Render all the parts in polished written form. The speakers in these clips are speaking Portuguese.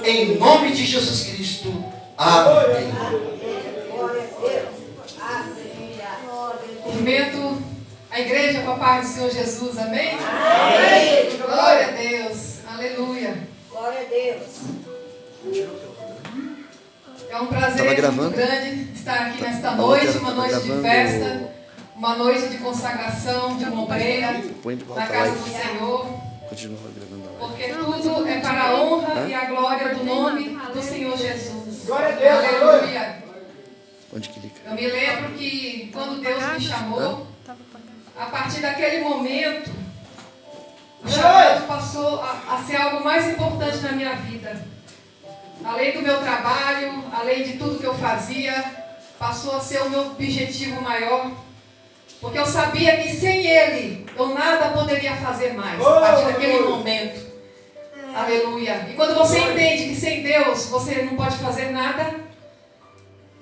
em nome de Jesus Cristo. Amém. Cumprimento a igreja com a paz do Senhor Jesus, amém? Amém. Glória a Deus, aleluia. Glória a Deus. É um prazer muito grande estar aqui nesta noite, uma noite de festa, uma noite de consagração, de uma obreira na casa do Senhor. Porque tudo é para a honra e a glória do nome do Senhor Jesus. Glória a Deus. Aleluia. Onde que liga? Eu me lembro que quando Deus me chamou, a partir daquele momento, o chamado passou a ser algo mais importante na minha vida. Além do meu trabalho, além de tudo que eu fazia, passou a ser o meu objetivo maior. Porque eu sabia que sem Ele, eu nada poderia fazer mais, a partir daquele momento. Aleluia. E quando você entende que sem Deus você não pode fazer nada,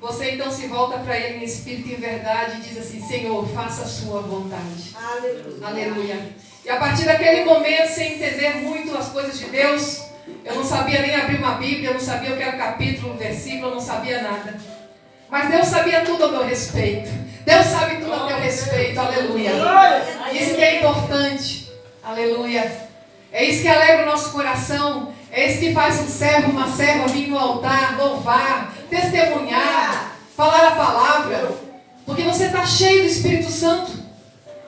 você então se volta para Ele em espírito e em verdade e diz assim: Senhor, faça a sua vontade. Aleluia. Aleluia. E a partir daquele momento, sem entender muito as coisas de Deus, eu não sabia nem abrir uma Bíblia, eu não sabia o que era capítulo, versículo, eu não sabia nada. Mas Deus sabia tudo a meu respeito. Deus sabe tudo a meu respeito. Aleluia. Isso que é importante. Aleluia. É isso que alegra o nosso coração. É isso que faz um servo, uma serva vir no altar, louvar, testemunhar, falar a palavra. Porque você está cheio do Espírito Santo.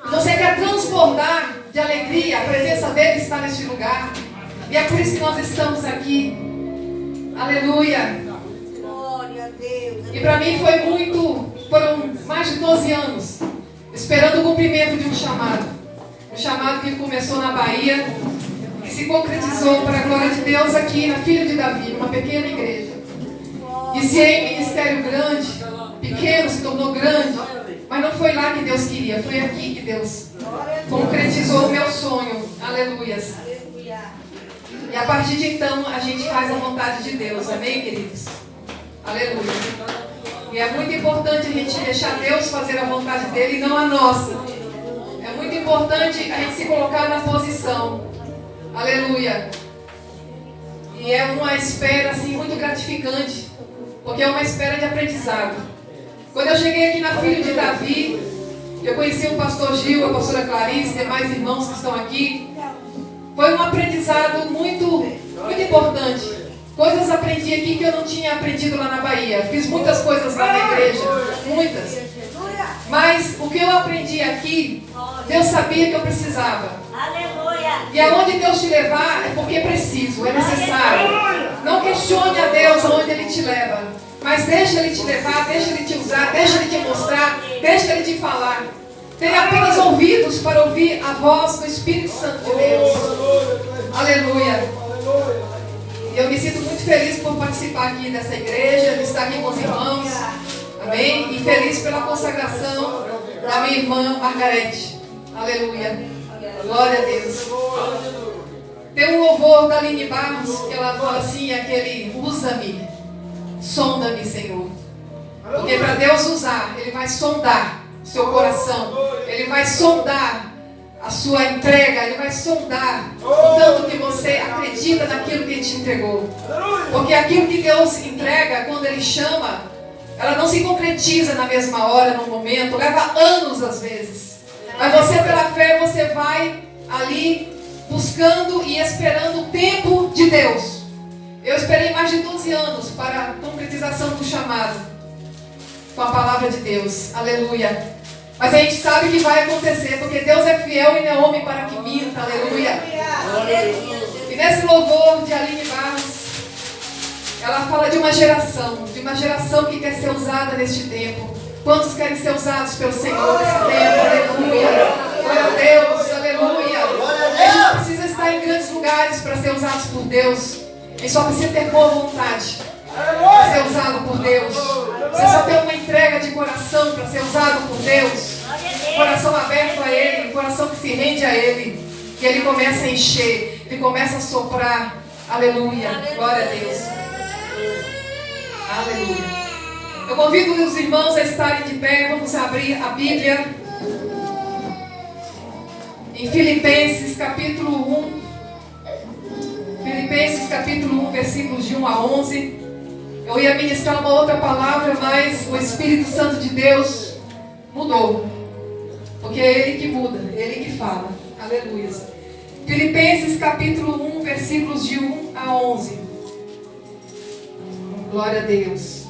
E você quer transbordar de alegria. A presença dele está neste lugar. E é por isso que nós estamos aqui. Aleluia. Glória a Deus. E para mim foram mais de 12 anos esperando o cumprimento de um chamado. Um chamado que começou na Bahia e se concretizou para a glória de Deus aqui na Filha de Davi, uma pequena igreja. Iniciei em ministério grande, pequeno se tornou grande, mas não foi lá que Deus queria, foi aqui que Deus concretizou o meu sonho. Aleluias. E a partir de então a gente faz a vontade de Deus, amém, queridos? Aleluia. E é muito importante a gente deixar Deus fazer a vontade dele e não a nossa. É muito importante a gente se colocar na posição. Aleluia. E é uma espera assim muito gratificante, porque é uma espera de aprendizado. Quando eu cheguei aqui na Filha de Davi, eu conheci o pastor Gil, a pastora Clarice, demais irmãos que estão aqui. Foi um aprendizado muito importante. Coisas aprendi aqui que eu não tinha aprendido lá na Bahia. Fiz muitas coisas lá na igreja, muitas. Mas o que eu aprendi aqui, Deus sabia que eu precisava. Aleluia. E aonde Deus te levar é porque é preciso, é necessário. Não questione a Deus aonde Ele te leva. Mas deixa Ele te levar, deixa Ele te usar, deixa Ele te mostrar, deixa Ele te falar. Tenha apenas ouvidos para ouvir a voz do Espírito Santo de Deus. Aleluia. E eu me sinto muito feliz por participar aqui dessa igreja, de estar aqui com os irmãos. Amém? E feliz pela consagração da minha irmã Margarete. Aleluia. Glória a Deus. Tem um louvor da Aline Barros que ela fala assim, aquele: usa-me, sonda-me, Senhor. Porque para Deus usar, Ele vai sondar o seu coração. Ele vai sondar a sua entrega. Ele vai sondar o tanto que você acredita naquilo que Ele te entregou. Porque aquilo que Deus entrega, quando Ele chama, ela não se concretiza na mesma hora, no momento. Leva anos às vezes. Mas você, pela fé, você vai ali buscando e esperando o tempo de Deus. Eu esperei mais de 12 anos para a concretização do chamado com a palavra de Deus. Aleluia. Mas a gente sabe que vai acontecer, porque Deus é fiel e não é homem para que minta. Aleluia. E nesse louvor de Aline Barros, ela fala de uma geração que quer ser usada neste tempo. Quantos querem ser usados pelo Senhor nesse tempo? Aleluia. Glória a Deus. Aleluia. A gente não precisa estar em grandes lugares para ser usados por Deus. A gente só precisa ter boa vontade para ser usado por Deus. Você só tem uma entrega de coração para ser usado por Deus. Coração aberto a Ele, um coração que se rende a Ele. E Ele começa a encher, Ele começa a soprar. Aleluia. Glória a Deus. Aleluia. Eu convido os irmãos a estarem de pé. Vamos abrir a Bíblia em Filipenses capítulo 1. Filipenses capítulo 1, versículos de 1 a 11. Eu ia ministrar uma outra palavra, mas o Espírito Santo de Deus mudou. Porque é Ele que muda, é Ele que fala. Aleluia. Filipenses capítulo 1, versículos de 1 a 11. Glória a Deus.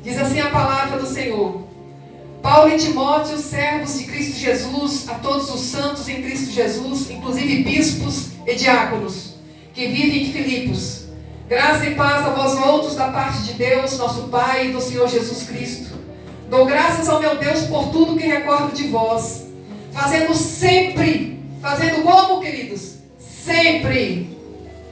Diz assim a palavra do Senhor. Paulo e Timóteo, servos de Cristo Jesus, a todos os santos em Cristo Jesus, inclusive bispos e diáconos, que vivem em Filipos. Graça e paz a vós outros da parte de Deus, nosso Pai, e do Senhor Jesus Cristo. Dou graças ao meu Deus por tudo que recordo de vós, fazendo como, queridos? Sempre,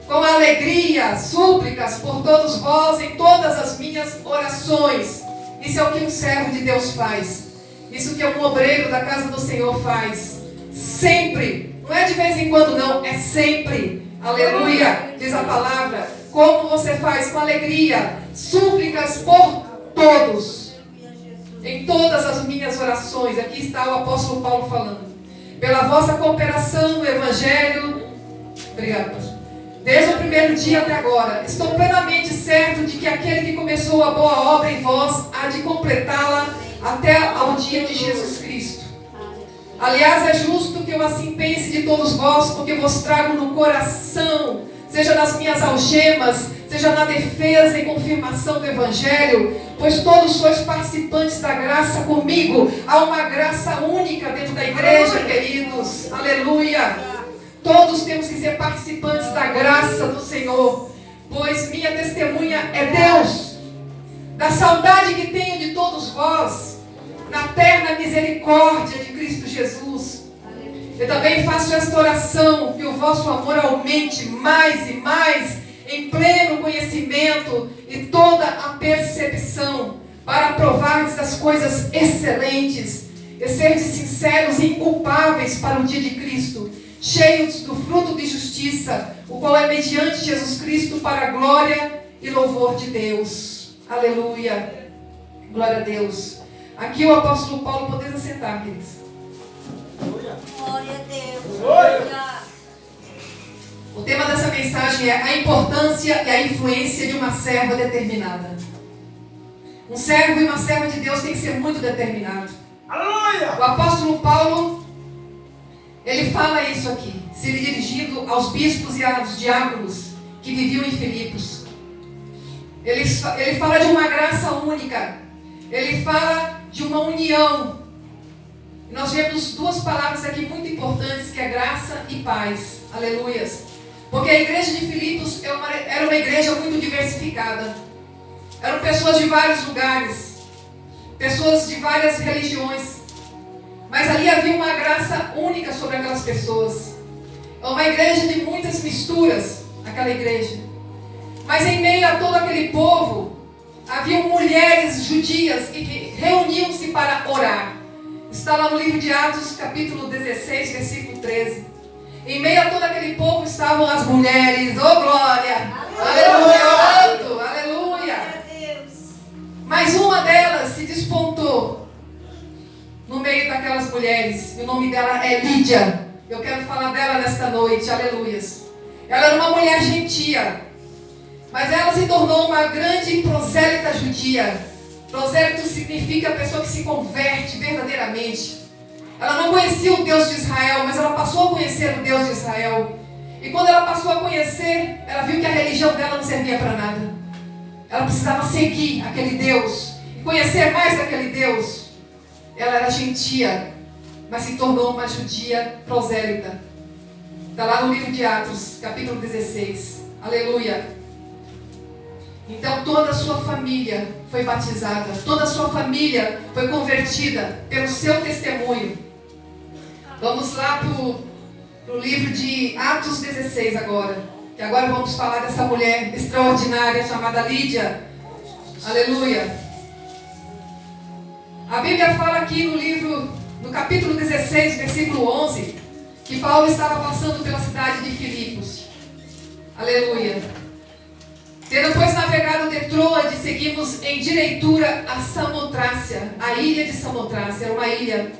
com alegria, súplicas por todos vós em todas as minhas orações. Isso é o que um servo de Deus faz. Isso que um obreiro da casa do Senhor faz. Sempre. Não é de vez em quando não, é sempre. Aleluia, diz a palavra. Como você faz? Com alegria. Súplicas por todos. Em todas as minhas orações. Aqui está o apóstolo Paulo falando. Pela vossa cooperação no Evangelho. Obrigado, pastor. Desde o primeiro dia até agora, estou plenamente certo de que aquele que começou a boa obra em vós há de completá-la até ao dia de Jesus Cristo. Aliás, é justo que eu assim pense de todos vós, porque vos trago no coração, seja nas minhas algemas, seja na defesa e confirmação do Evangelho, pois todos sois participantes da graça comigo. Há uma graça única dentro da igreja, queridos. Aleluia! Todos temos que ser participantes da graça do Senhor, pois minha testemunha é Deus, da saudade que tenho de todos vós, na terna misericórdia de Cristo Jesus. Eu também faço esta oração, que o vosso amor aumente mais e mais, em pleno conhecimento e toda a percepção, para provardes as coisas excelentes, e serdes sinceros e inculpáveis para o dia de Cristo, cheios do fruto de justiça, o qual é mediante Jesus Cristo para a glória e louvor de Deus. Aleluia. Glória a Deus. Aqui o apóstolo Paulo, podemos sentar, queridos. Glória a Deus. Glória. O tema dessa mensagem é a importância e a influência de uma serva determinada. Um servo e uma serva de Deus tem que ser muito determinado. Aleluia. O apóstolo Paulo, ele fala isso aqui, se dirigindo aos bispos e aos diáconos que viviam em Filipos. Ele fala de uma graça única. Ele fala de uma união. Nós vemos duas palavras aqui muito importantes, que é graça e paz. Aleluias. Porque a igreja de Filipos era uma igreja muito diversificada. Eram pessoas de vários lugares, pessoas de várias religiões. Mas ali havia uma graça única sobre aquelas pessoas. É uma igreja de muitas misturas, aquela igreja. Mas em meio a todo aquele povo, haviam mulheres judias que reuniam-se para orar. Está lá no livro de Atos, capítulo 16, versículo 13. Em meio a todo aquele povo estavam as mulheres, oh glória, aleluia, orando, aleluia. Mas uma delas se despontou no meio daquelas mulheres, e o nome dela é Lídia. Eu quero falar dela nesta noite, aleluias. Ela era uma mulher gentia, mas ela se tornou uma grande prosélita judia. Prosélito significa a pessoa que se converte verdadeiramente. Ela não conhecia o Deus de Israel, mas ela passou a conhecer o Deus de Israel. E quando ela passou a conhecer, ela viu que a religião dela não servia para nada. Ela precisava seguir aquele Deus e conhecer mais daquele Deus. Ela era gentia, mas se tornou uma judia prosélita. Está lá no livro de Atos, capítulo 16. Aleluia. Então toda a sua família foi batizada, toda a sua família foi convertida pelo seu testemunho. Vamos lá para o livro de Atos 16 agora. Que agora vamos falar dessa mulher extraordinária chamada Lídia. Aleluia. A Bíblia fala aqui no capítulo 16, versículo 11, que Paulo estava passando pela cidade de Filipos. Aleluia. Tendo depois navegado de Troade, seguimos em direitura a Samotrácia, a ilha de Samotrácia, era uma ilha.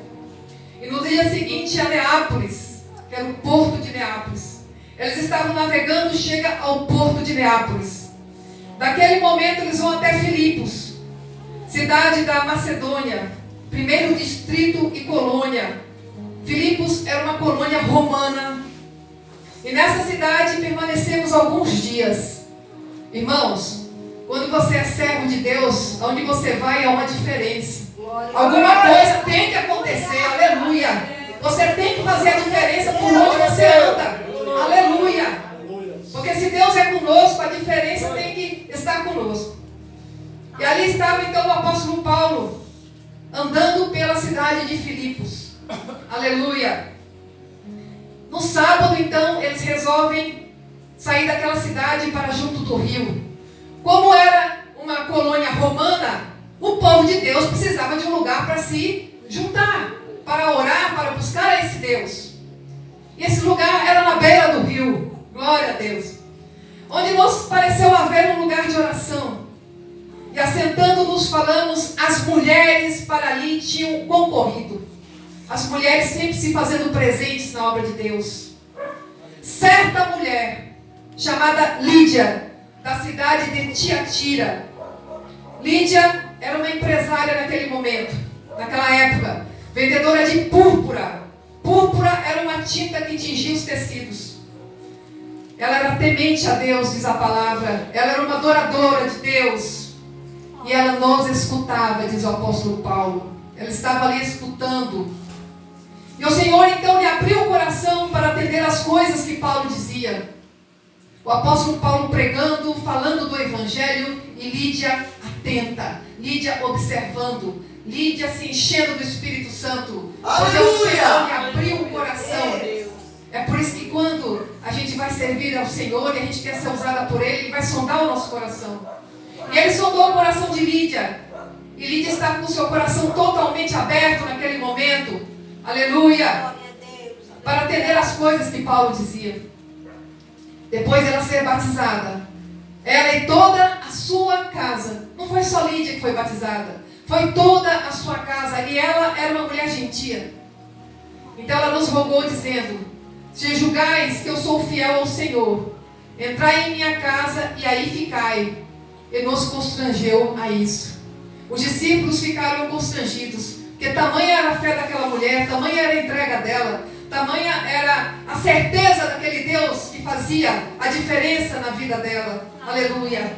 E no dia seguinte a Neápolis, que era o porto de Neápolis. Eles estavam navegando, chega ao porto de Neápolis. Daquele momento eles vão até Filipos, cidade da Macedônia, primeiro distrito e colônia. Filipos era uma colônia romana. E nessa cidade permanecemos alguns dias. Irmãos, quando você é servo de Deus, onde você vai há uma diferença. Alguma coisa tem que acontecer, aleluia. Você tem que fazer a diferença por onde você anda. Aleluia. Porque se Deus é conosco, a diferença tem que estar conosco. E ali estava então o apóstolo Paulo, andando pela cidade de Filipos. Aleluia. No sábado, então, eles resolvem sair daquela cidade para junto do rio. Como era uma colônia romana, o povo de Deus precisava de um lugar para se juntar, para orar, para buscar esse Deus. E esse lugar era na beira do rio. Glória a Deus. Onde nos pareceu haver um lugar de oração. E assentando-nos falamos, as mulheres para ali tinham concorrido. As mulheres sempre se fazendo presentes na obra de Deus. Certa mulher, chamada Lídia, da cidade de Tiatira. Lídia era uma empresária naquele momento, naquela época, vendedora de púrpura. Púrpura era uma tinta que tingia os tecidos. Ela era temente a Deus, diz a palavra. Ela era uma adoradora de Deus. E ela nos escutava, diz o apóstolo Paulo. Ela estava ali escutando. E o Senhor então lhe abriu o coração para atender as coisas que Paulo dizia. O apóstolo Paulo pregando, falando do Evangelho, e Lídia atenta, Lídia observando, Lídia se enchendo do Espírito Santo. Porque o Senhor lhe abriu o coração. É por isso que quando a gente vai servir ao Senhor e a gente quer ser usada por Ele, Ele vai sondar o nosso coração. E Ele sondou o coração de Lídia. E Lídia estava com o seu coração totalmente aberto naquele momento. Aleluia! Para atender as coisas que Paulo dizia. Depois ela ser batizada. Ela e toda a sua casa. Não foi só Lídia que foi batizada. Foi toda a sua casa. E ela era uma mulher gentia. Então ela nos rogou dizendo: se julgais que eu sou fiel ao Senhor, entrai em minha casa e aí ficai. E nos constrangeu a isso. Os discípulos ficaram constrangidos. Porque tamanha era a fé daquela mulher, tamanha era a entrega dela, tamanha era a certeza daquele Deus que fazia a diferença na vida dela. Aleluia.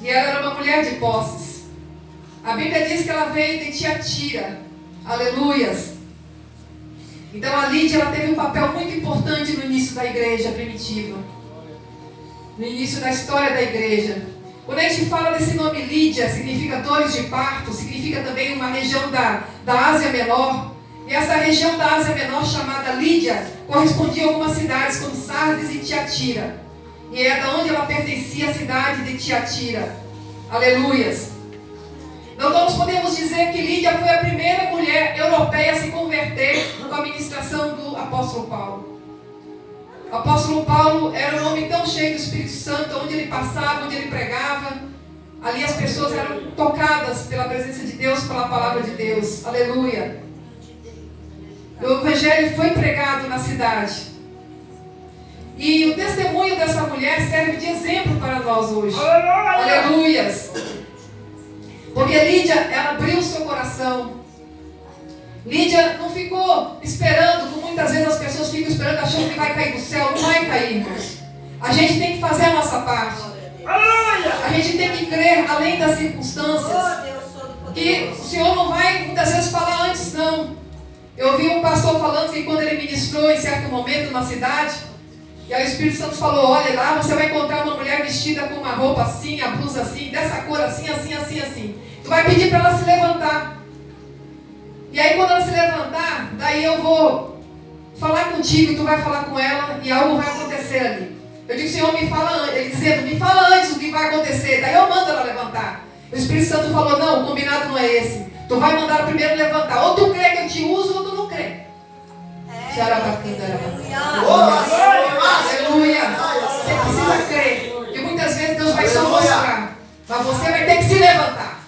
E ela era uma mulher de posses. A Bíblia diz que ela veio de Tiatira. Aleluias. Então a Lídia, ela teve um papel muito importante no início da igreja primitiva. No início da história da igreja. Quando a gente fala desse nome Lídia, significa dores de parto, significa também uma região da Ásia Menor. E essa região da Ásia Menor, chamada Lídia, correspondia a algumas cidades como Sardes e Tiatira. E é da onde ela pertencia, a cidade de Tiatira. Aleluias. Então nós podemos dizer que Lídia foi a primeira mulher europeia a se converter com a ministração do apóstolo Paulo. O apóstolo Paulo era um homem tão cheio do Espírito Santo, onde ele passava, onde ele pregava, ali as pessoas eram tocadas pela presença de Deus, pela palavra de Deus. Aleluia. O Evangelho foi pregado na cidade. E o testemunho dessa mulher serve de exemplo para nós hoje. Aleluias. Porque Lídia, ela abriu o seu coração. Lídia não ficou esperando, como muitas vezes as pessoas ficam esperando, achando que vai cair do céu. Não vai cair, irmãos. A gente tem que fazer a nossa parte. A gente tem que crer além das circunstâncias. Que o Senhor não vai muitas vezes falar antes, não. Eu ouvi um pastor falando que quando ele ministrou em certo momento numa cidade, e aí o Espírito Santo falou: olha lá, você vai encontrar uma mulher vestida com uma roupa assim, a blusa assim, dessa cor assim, assim, assim, assim. Tu vai pedir para ela se levantar. E aí quando ela se levantar, daí eu vou falar contigo e tu vai falar com ela e algo vai acontecer ali. Eu digo: Senhor, me fala antes. Ele dizendo: me fala antes o que vai acontecer. Daí eu mando ela levantar. O Espírito Santo falou: não, o combinado não é esse. Tu vai mandar ela primeiro levantar. Ou tu crê que eu te uso ou tu não crê. Aleluia. Você precisa crer. E muitas vezes Deus vai só mostrar. Mas você vai ter que se levantar.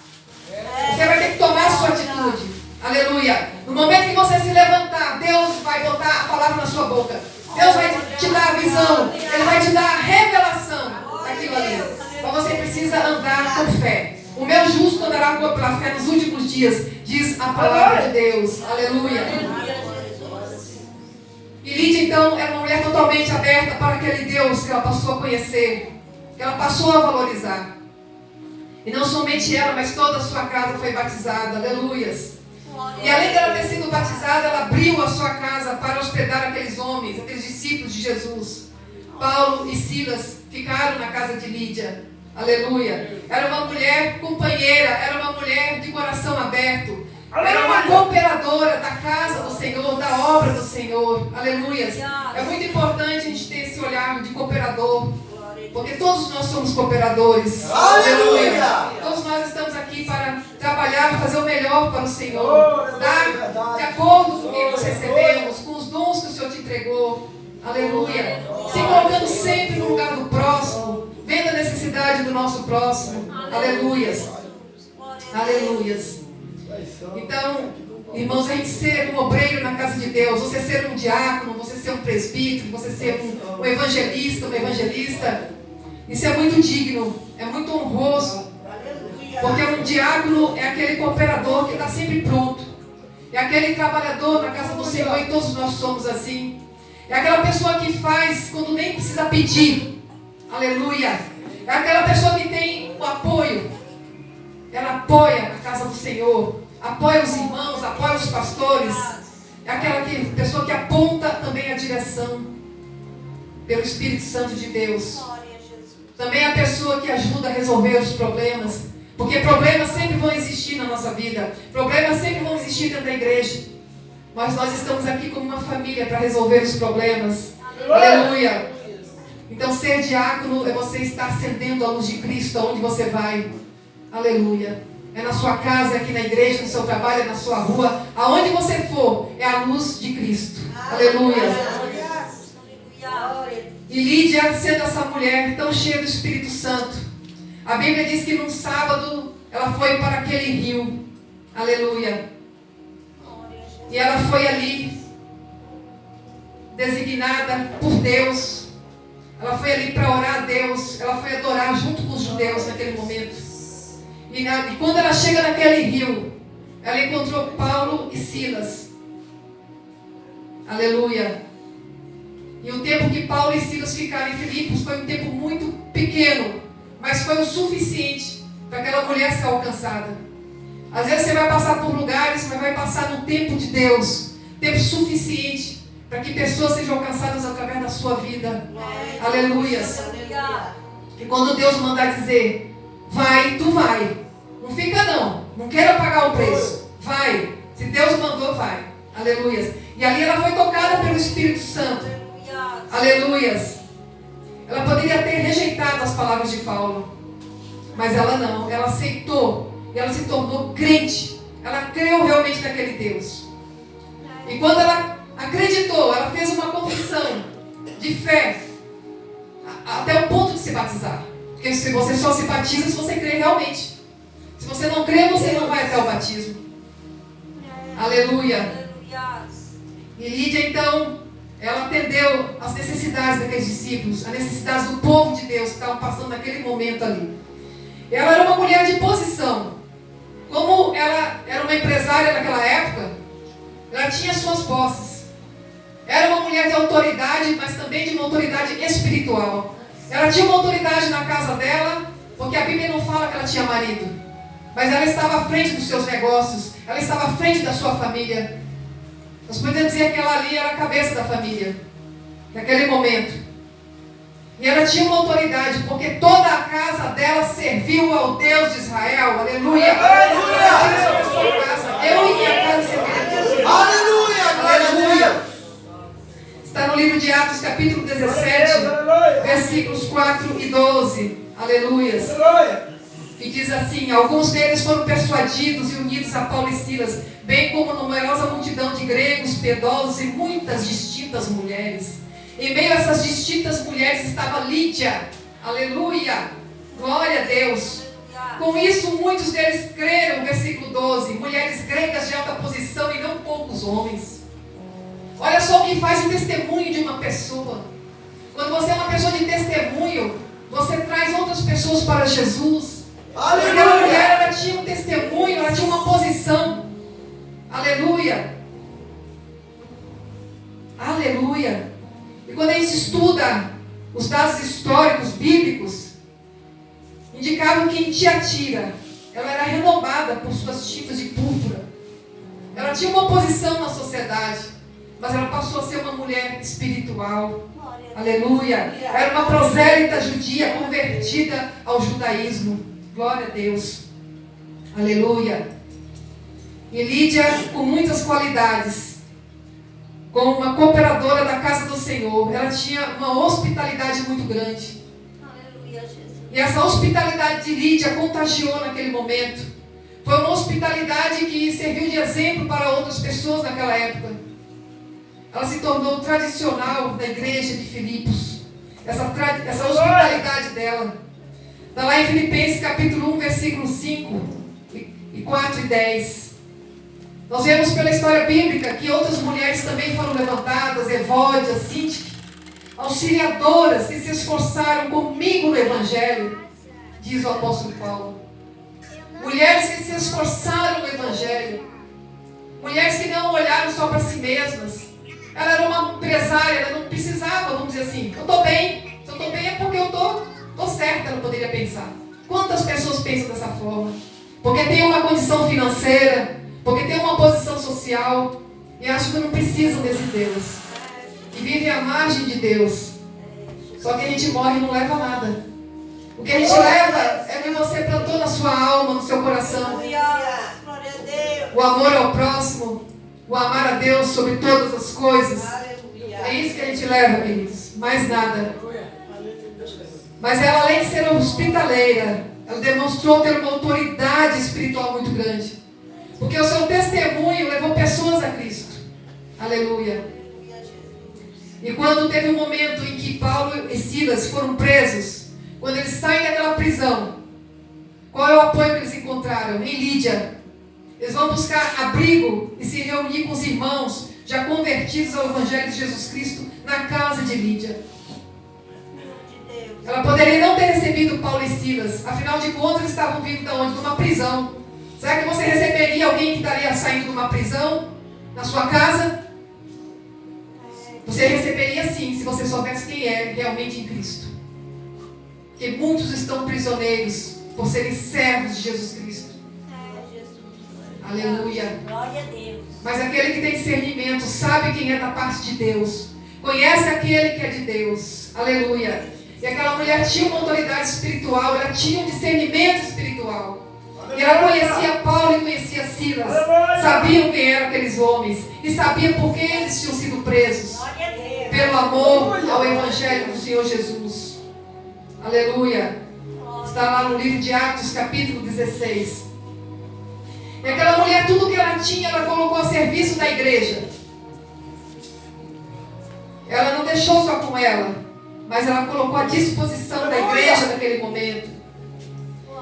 Você vai ter que tomar a sua atitude. Aleluia. No momento que você se levantar, Deus vai botar a palavra na sua boca. Deus vai te dar a visão, Ele vai te dar a revelação daquilo ali. Mas você precisa andar com fé. O meu justo andará pela fé nos últimos dias, diz a palavra de Deus. Aleluia. E Lídia, então, era uma mulher totalmente aberta para aquele Deus que ela passou a conhecer, que ela passou a valorizar. E não somente ela, mas toda a sua casa foi batizada. Aleluias. E além dela ter sido batizada, ela abriu a sua casa para hospedar aqueles homens, aqueles discípulos de Jesus. Paulo e Silas ficaram na casa de Lídia. Aleluia. Era uma mulher companheira, era uma mulher de coração aberto. Era uma cooperadora da casa do Senhor, da obra do Senhor. Aleluia. É muito importante a gente ter esse olhar de cooperador, porque todos nós somos cooperadores. Aleluia. Todos nós estamos aqui para trabalhar, fazer o melhor para o Senhor. Dar de acordo com o que nós recebemos, com os dons que o Senhor te entregou. Aleluia. Se colocando sempre no lugar do próximo, vendo a necessidade do nosso próximo. Aleluias. Aleluias. Então, irmãos, a gente ser um obreiro na casa de Deus, você ser um diácono, você ser um presbítero, você ser um evangelista, uma evangelista, isso é muito digno, é muito honroso. Porque um diácono é aquele cooperador que está sempre pronto. É aquele trabalhador na casa do Senhor, e todos nós somos assim. É aquela pessoa que faz quando nem precisa pedir. Aleluia. É aquela pessoa que tem o apoio. Ela apoia a casa do Senhor, apoia os irmãos, apoia os pastores. É aquela pessoa que aponta também a direção pelo Espírito Santo de Deus. Também é a pessoa que ajuda a resolver os problemas, porque problemas sempre vão existir na nossa vida, problemas sempre vão existir dentro da igreja, mas nós estamos aqui como uma família para resolver os problemas. Aleluia. Então ser diácono é você estar acendendo a luz de Cristo aonde você vai. Aleluia. É na sua casa, é aqui na igreja, no seu trabalho, é na sua rua, aonde você for, é a luz de Cristo. Aleluia. E Lídia, sendo essa mulher tão cheia do Espírito Santo, a Bíblia diz que num sábado ela foi para aquele rio. Aleluia. E ela foi ali designada por Deus. Ela foi ali para orar a Deus. Ela foi adorar junto com os judeus naquele momento. E quando ela chega naquele rio, ela encontrou Paulo e Silas. Aleluia. E o tempo que Paulo e Silas ficaram em Filipos foi um tempo muito pequeno, mas foi o suficiente para aquela mulher ser alcançada. Às vezes você vai passar por lugares, mas vai passar no tempo de Deus, tempo suficiente para que pessoas sejam alcançadas através da sua vida. Aleluia. E quando Deus mandar dizer, vai, tu vai. Não fica não queira pagar o preço. Vai, se Deus mandou, vai. Aleluia. E ali ela foi tocada pelo Espírito Santo. Aleluias. Ela poderia ter rejeitado as palavras de Paulo, mas ela não, ela aceitou. E ela se tornou crente. Ela creu realmente naquele Deus. E quando ela acreditou, ela fez uma confissão de fé, até o ponto de se batizar. Porque se você só se batiza se você crê realmente. Se você não crê, você não vai até o batismo. Aleluia. E Lídia, então, ela atendeu às necessidades daqueles discípulos, às necessidades do povo de Deus que estavam passando naquele momento ali. Ela era uma mulher de posição. Como ela era uma empresária naquela época, ela tinha suas posses. Era uma mulher de autoridade, mas também de uma autoridade espiritual. Ela tinha uma autoridade na casa dela, porque a Bíblia não fala que ela tinha marido. Mas ela estava à frente dos seus negócios, ela estava à frente da sua família. Nós podemos dizer que ela ali era a cabeça da família, naquele momento. E ela tinha uma autoridade, porque toda a casa dela serviu ao Deus de Israel. Aleluia! Eu e minha casa serviremos. Aleluia! Aleluia! Está no livro de Atos, capítulo 17, versículos 4 e 12. Aleluias! E diz assim: alguns deles foram persuadidos e unidos a Paulo e Silas, bem como numerosa multidão de gregos, piedosos e muitas distintas mulheres. Em meio a essas distintas mulheres estava Lídia. Aleluia! Glória a Deus! Com isso, muitos deles creram, versículo 12, mulheres gregas de alta posição e não poucos homens. Olha só o que faz o testemunho de uma pessoa. Quando você é uma pessoa de testemunho, você traz outras pessoas para Jesus. Aquela mulher, ela tinha um testemunho, ela tinha uma posição. Aleluia. Aleluia. E quando a gente estuda os dados históricos, bíblicos, indicavam que em Tiatira, ela era renomada por suas tintas de púrpura. Ela tinha uma posição na sociedade, mas ela passou a ser uma mulher espiritual. Aleluia. Era uma prosélita judia convertida ao judaísmo. Glória a Deus. Aleluia. E Lídia, com muitas qualidades, como uma cooperadora da casa do Senhor, ela tinha uma hospitalidade muito grande. Aleluia, Jesus. E essa hospitalidade de Lídia contagiou naquele momento. Foi uma hospitalidade que serviu de exemplo para outras pessoas naquela época. Ela se tornou tradicional da igreja de Filipos. Essa hospitalidade dela. Está lá em Filipenses capítulo 1, versículo 5 e 4 e 10. Nós vemos pela história bíblica que outras mulheres também foram levantadas, Evódia, Síntique, auxiliadoras que se esforçaram comigo no Evangelho, diz o apóstolo Paulo. Mulheres que se esforçaram no Evangelho. Mulheres que não olharam só para si mesmas. Ela era uma empresária, ela não precisava, vamos dizer assim, eu estou bem. Se eu estou bem é porque eu estou certa, ela poderia pensar. Quantas pessoas pensam dessa forma? Porque tem uma condição financeira, porque tem uma posição social, e acham que não precisam desse Deus. E vivem à margem de Deus. Só que a gente morre e não leva nada. O que a gente leva é o que você plantou na sua alma, no seu coração. O amor ao próximo, o amar a Deus sobre todas as coisas. É isso que a gente leva, queridos. Mais nada. Mas ela, além de ser hospitaleira, ela demonstrou ter uma autoridade espiritual muito grande. Porque o seu testemunho levou pessoas a Cristo. Aleluia. E quando teve um momento em que Paulo e Silas foram presos, quando eles saem daquela prisão, qual é o apoio que eles encontraram? Em Lídia. Eles vão buscar abrigo e se reunir com os irmãos já convertidos ao Evangelho de Jesus Cristo na casa de Lídia. Ela poderia não ter recebido Paulo e Silas, afinal de contas eles estavam vindo de onde? De uma prisão. Será que você receberia alguém que estaria saindo de uma prisão na sua casa? Você receberia sim, se você soubesse quem é realmente em Cristo. Porque muitos estão prisioneiros por serem servos de Jesus Cristo. Aleluia. Glória a Deus. Mas aquele que tem discernimento sabe quem é da parte de Deus. Conhece aquele que é de Deus. Aleluia. E aquela mulher tinha uma autoridade espiritual, ela tinha um discernimento espiritual. E ela conhecia Paulo e conhecia Silas. Sabiam quem eram aqueles homens. E sabia por que eles tinham sido presos. Pelo amor ao Evangelho do Senhor Jesus. Aleluia. Está lá no livro de Atos, capítulo 16. E aquela mulher, tudo que ela tinha, ela colocou a serviço da igreja. Ela não deixou só com ela, mas ela colocou à disposição da igreja naquele momento.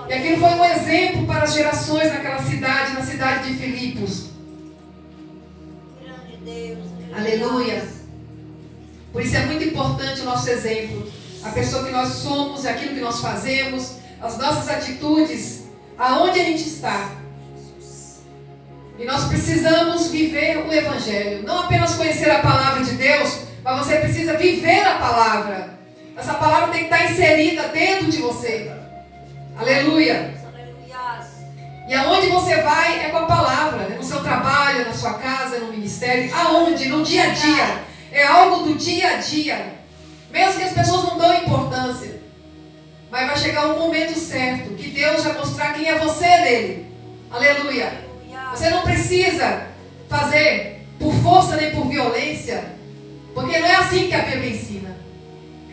E aquilo foi um exemplo para as gerações naquela cidade, na cidade de Filipos. Grande Deus. Aleluia. Por isso é muito importante o nosso exemplo. A pessoa que nós somos, aquilo que nós fazemos, as nossas atitudes, aonde a gente está. E nós precisamos viver o Evangelho. Não apenas conhecer a palavra de Deus, mas você precisa viver a palavra. Essa palavra tem que estar inserida dentro de você. Aleluia. E aonde você vai é com a palavra. É no seu trabalho, na sua casa, no ministério. Aonde? No dia a dia. É algo do dia a dia. Mesmo que as pessoas não dão importância. Mas vai chegar um momento certo que Deus vai mostrar quem é você nele. Aleluia. Você não precisa fazer por força nem por violência, porque não é assim que a Bíblia ensina.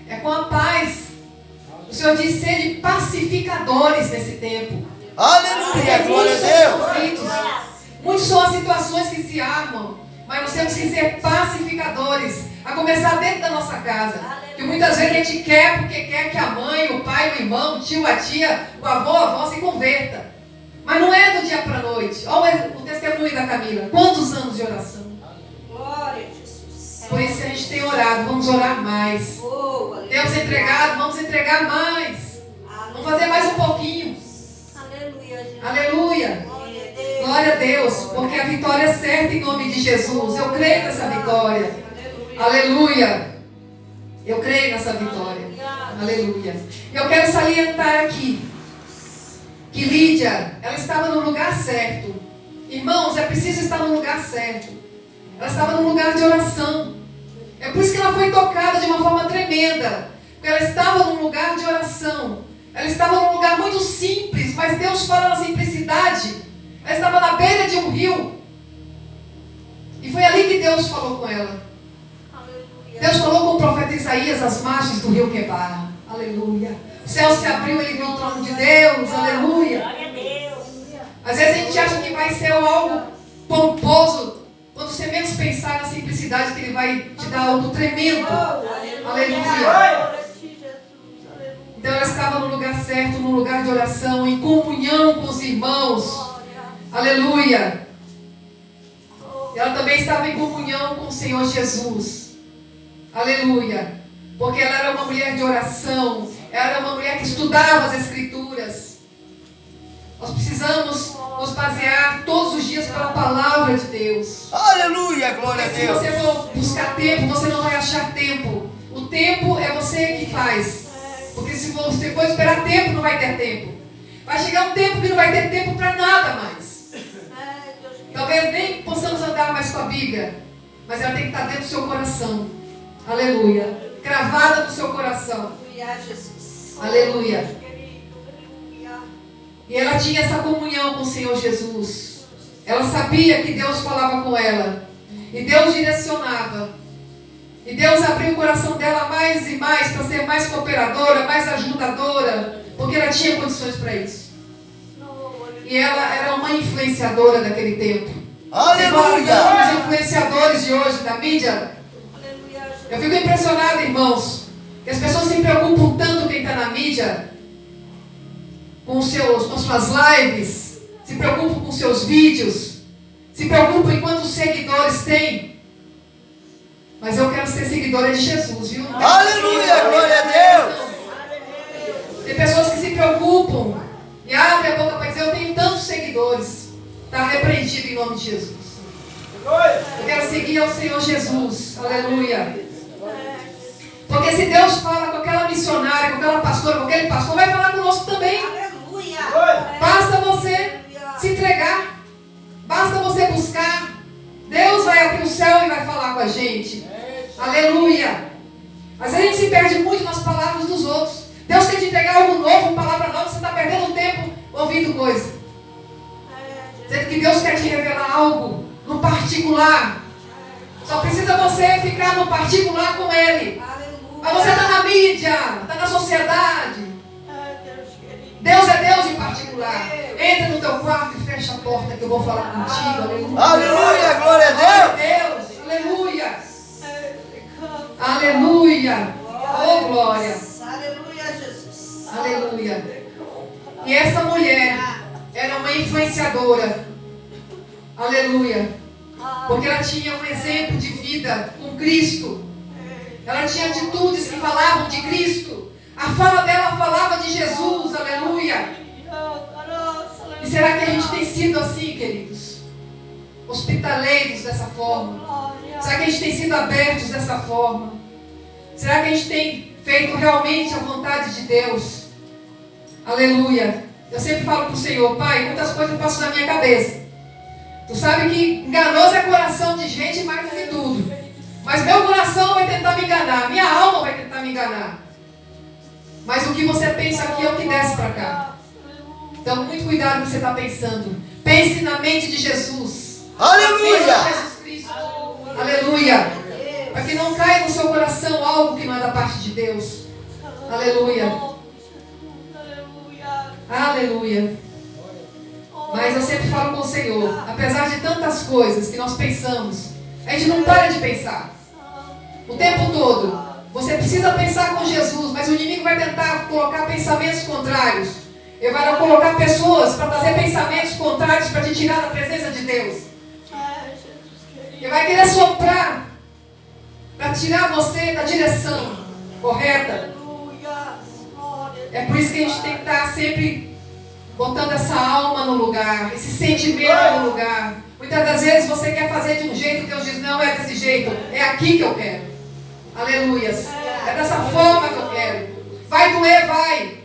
É com a paz. O Senhor diz: sede pacificadores nesse tempo. Aleluia, glória a Deus. Muitas são as situações que se armam, mas nós temos que ser pacificadores, a começar dentro da nossa casa. Que muitas vezes a gente quer porque quer que a mãe, o pai, o irmão, o tio, a tia, o avô, a avó se converta. Mas não é do dia para a noite. Olha o testemunho da Camila. Quantos anos de oração? Glória a Jesus. Por isso a gente tem orado, vamos orar mais. Temos entregado, vamos entregar mais. Vamos fazer mais um pouquinho. Aleluia. Glória a Deus, porque a vitória é certa em nome de Jesus. Eu creio nessa vitória. Aleluia. Eu creio nessa vitória. Aleluia. Eu quero salientar aqui que Lídia, ela estava no lugar certo. Irmãos, é preciso estar no lugar certo. Ela estava no lugar de oração. É por isso que ela foi tocada de uma forma tremenda. Porque ela estava num lugar de oração. Ela estava num lugar muito simples, mas Deus fala na simplicidade. Ela estava na beira de um rio. E foi ali que Deus falou com ela. Deus falou com o profeta Isaías às margens do rio Quebar. Aleluia. O céu se abriu, ele viu o trono de Deus. Aleluia. Às vezes a gente acha que vai ser algo pomposo. Quando você menos pensar na simplicidade, que ele vai te dar algo tremendo. Aleluia. Então ela estava no lugar certo, no lugar de oração, em comunhão com os irmãos. Aleluia. Ela também estava em comunhão com o Senhor Jesus. Aleluia. Porque ela era uma mulher de oração. Ela era uma mulher que estudava as Escrituras. Nós precisamos nos basear todos os dias pela palavra de Deus. Aleluia, glória a Deus. Se você for buscar tempo, você não vai achar tempo. O tempo é você que faz. Porque se você for esperar tempo, não vai ter tempo. Vai chegar um tempo que não vai ter tempo para nada mais. Talvez nem possamos andar mais com a Bíblia, mas ela tem que estar dentro do seu coração. Aleluia. Cravada no seu coração. Aleluia. E ela tinha essa comunhão com o Senhor Jesus. Ela sabia que Deus falava com ela. E Deus direcionava. E Deus abriu o coração dela mais e mais para ser mais cooperadora, mais ajudadora. Porque ela tinha condições para isso. E ela era uma influenciadora daquele tempo. Aleluia! Os influenciadores de hoje da mídia. Eu fico impressionado, irmãos, que as pessoas se preocupam tanto quem está na mídia, com suas lives, se preocupam com seus vídeos, se preocupam em quantos seguidores tem. Mas eu quero ser seguidora de Jesus, viu? Aleluia, glória a Deus! Tem pessoas que se preocupam e abrem a boca para dizer: eu tenho tantos seguidores. Está repreendido em nome de Jesus. Eu quero seguir ao Senhor Jesus. Aleluia. Porque se Deus fala com aquela missionária, com aquela pastora, com aquele pastor, vai falar conosco também. Basta você se entregar. Basta você buscar. Deus vai abrir o céu e vai falar com a gente. Aleluia. Mas a gente se perde muito nas palavras dos outros. Deus quer te entregar algo novo, palavra nova, você está perdendo tempo ouvindo coisa. Dizendo que Deus quer te revelar algo no particular. Só precisa você ficar no particular com Ele. Mas você está na mídia, está na sociedade. Deus é Deus em particular. Entra no teu quarto e fecha a porta que eu vou falar contigo. Aleluia. Aleluia, glória a Deus. Aleluia. Aleluia. Oh, glória. Aleluia, Jesus. Aleluia. E essa mulher era uma influenciadora. Aleluia. Porque ela tinha um exemplo de vida com Cristo. Ela tinha atitudes que falavam de Cristo. A fala dela falava de Jesus. Aleluia. E será que a gente tem sido assim, queridos? Hospitaleiros dessa forma? Será que a gente tem sido abertos dessa forma? Será que a gente tem feito realmente a vontade de Deus? Aleluia. Eu sempre falo para o Senhor: Pai, muitas coisas passam na minha cabeça. Tu sabe que enganoso é coração de gente mais do que tudo. Mas meu coração vai tentar me enganar. Minha alma vai tentar me enganar. Mas o que você pensa aqui é o que desce para cá. Então, muito cuidado no que você está pensando. Pense na mente de Jesus. Aleluia! Jesus Cristo. Aleluia. Para que não caia no seu coração algo que não é da parte de Deus. Aleluia. Aleluia. Mas eu sempre falo com o Senhor, apesar de tantas coisas que nós pensamos, a gente não para de pensar. O tempo todo. Você precisa pensar com Jesus, mas o inimigo vai tentar colocar pensamentos contrários. Ele vai colocar pessoas para trazer pensamentos contrários para te tirar da presença de Deus. Ele vai querer soprar para tirar você da direção correta. É por isso que a gente tem que estar sempre botando essa alma no lugar, esse sentimento no lugar. Muitas das vezes você quer fazer de um jeito, Deus diz, não é desse jeito, é aqui que eu quero. Aleluias. É dessa forma que eu quero. Vai doer, vai.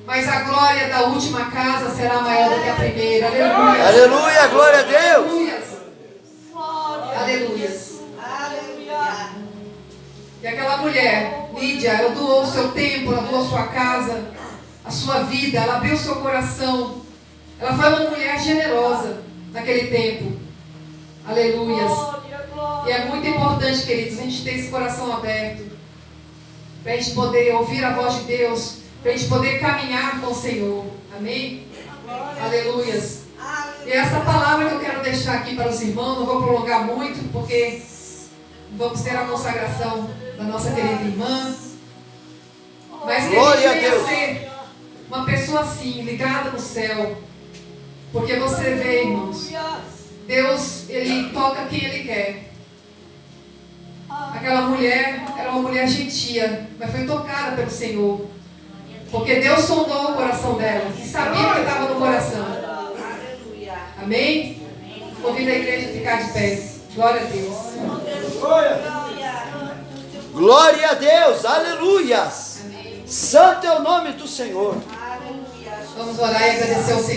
Mas a glória da última casa será maior do que a primeira. Aleluia. Aleluia, glória a Deus. Aleluias. E aquela mulher, Lídia, ela doou o seu tempo, ela doou a sua casa, a sua vida, ela abriu o seu coração. Ela foi uma mulher generosa naquele tempo. Aleluias. E é muito importante, queridos, a gente ter esse coração aberto, para a gente poder ouvir a voz de Deus, para a gente poder caminhar com o Senhor. Amém? Aleluias. E essa palavra que eu quero deixar aqui para os irmãos, não vou prolongar muito, porque vamos ter a consagração da nossa querida irmã. Mas que a gente venha ser uma pessoa assim, ligada no céu. Porque você vê, irmãos, Deus, Ele toca quem Ele quer. Aquela mulher era uma mulher gentia, mas foi tocada pelo Senhor. Porque Deus sondou o coração dela e sabia o que estava no coração. Amém? Convido a igreja a ficar de pé. Glória a Deus. Glória a Deus, aleluias. Santo é o nome do Senhor. Vamos orar e agradecer ao Senhor.